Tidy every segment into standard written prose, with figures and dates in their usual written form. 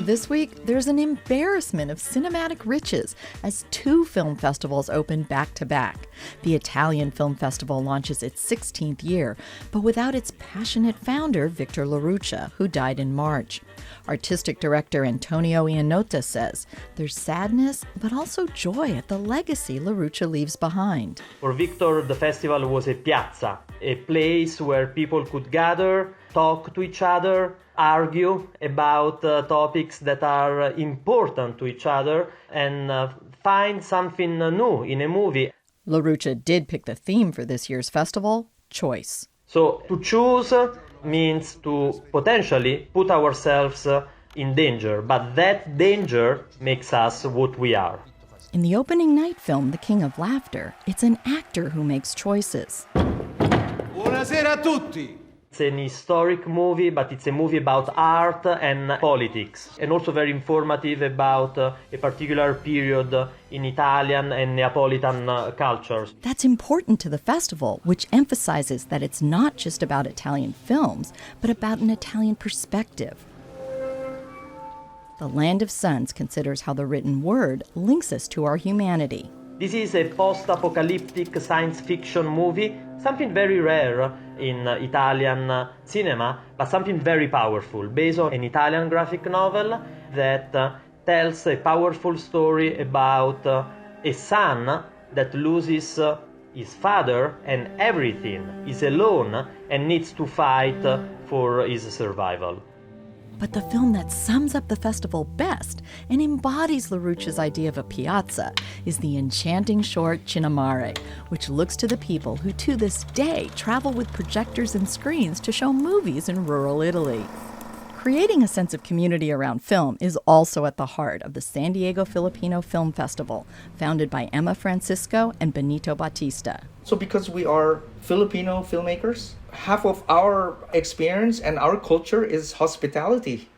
This week, there's an embarrassment of cinematic riches as two film festivals open back-to-back. The Italian Film Festival launches its 16th year, but without its passionate founder, Victor LaRuccia, who died in March. Artistic director Antonio Iannotta says there's sadness, but also joy at the legacy LaRuccia leaves behind. For Victor, the festival was a piazza, a place where people could gather, talk to each other, argue about topics that are important to each other, and find something new in a movie. LaRuccia did pick the theme for this year's festival, choice. So to choose means to potentially put ourselves in danger, but that danger makes us what we are. In the opening night film, The King of Laughter, it's an actor who makes choices. Buonasera a tutti! It's an historic movie, but it's a movie about art and politics, and also very informative about a particular period in Italian and Neapolitan cultures. That's important to the festival, which emphasizes that it's not just about Italian films, but about an Italian perspective. The Land of Suns considers how the written word links us to our humanity. This is a post-apocalyptic science fiction movie, something very rare in Italian cinema, but something very powerful, based on an Italian graphic novel that tells a powerful story about a son that loses his father and everything, is alone and needs to fight for his survival. But the film that sums up the festival best and embodies LaRuccia's idea of a piazza is the enchanting short Chinamare, which looks to the people who to this day travel with projectors and screens to show movies in rural Italy. Creating a sense of community around film is also at the heart of the San Diego Filipino Film Festival, founded by Emma Francisco and Benito Batista. So because we are Filipino filmmakers, half of our experience and our culture is hospitality.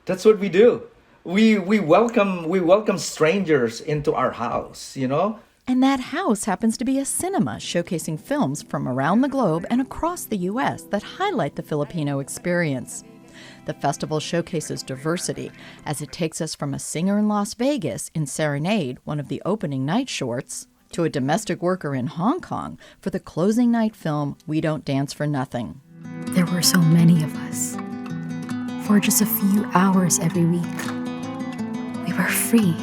That's what we do. We welcome strangers into our house, you know? And that house happens to be a cinema showcasing films from around the globe and across the U.S. that highlight the Filipino experience. The festival showcases diversity as it takes us from a singer in Las Vegas in Serenade, one of the opening night shorts, to a domestic worker in Hong Kong for the closing night film We Don't Dance for Nothing. There were so many of us. For just a few hours every week, we were free.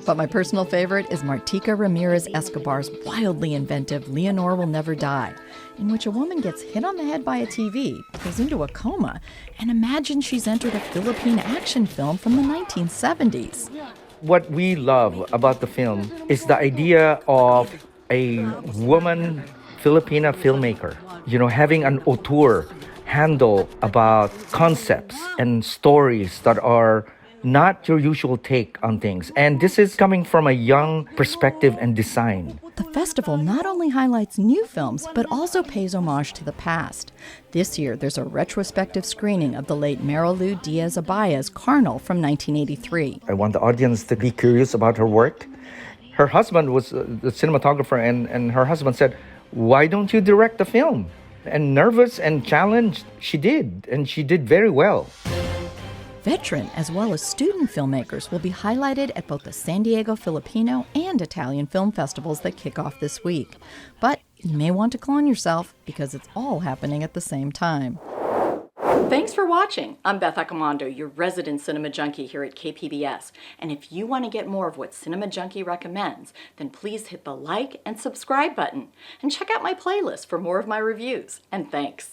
But my personal favorite is Martika Ramirez Escobar's wildly inventive Leonor Will Never Die, in which a woman gets hit on the head by a TV, goes into a coma, and imagines she's entered a Philippine action film from the 1970s. What we love about the film is the idea of a woman Filipina filmmaker, you know, having an auteur handle about concepts and stories that are not your usual take on things. And this is coming from a young perspective and design. The festival not only highlights new films, but also pays homage to the past. This year, there's a retrospective screening of the late Marilu Diaz-Abaya's Carnal from 1983. I want the audience to be curious about her work. Her husband was the cinematographer, and her husband said, "Why don't you direct the film?" And nervous and challenged, she did, and she did very well. Veteran as well as student filmmakers will be highlighted at both the San Diego Filipino and Italian film festivals that kick off this week. But you may want to clone yourself because it's all happening at the same time. Thanks for watching. I'm Beth Accomando, your resident cinema junkie here at KPBS. And if you want to get more of what Cinema Junkie recommends, then please hit the like and subscribe button. And check out my playlist for more of my reviews. And thanks.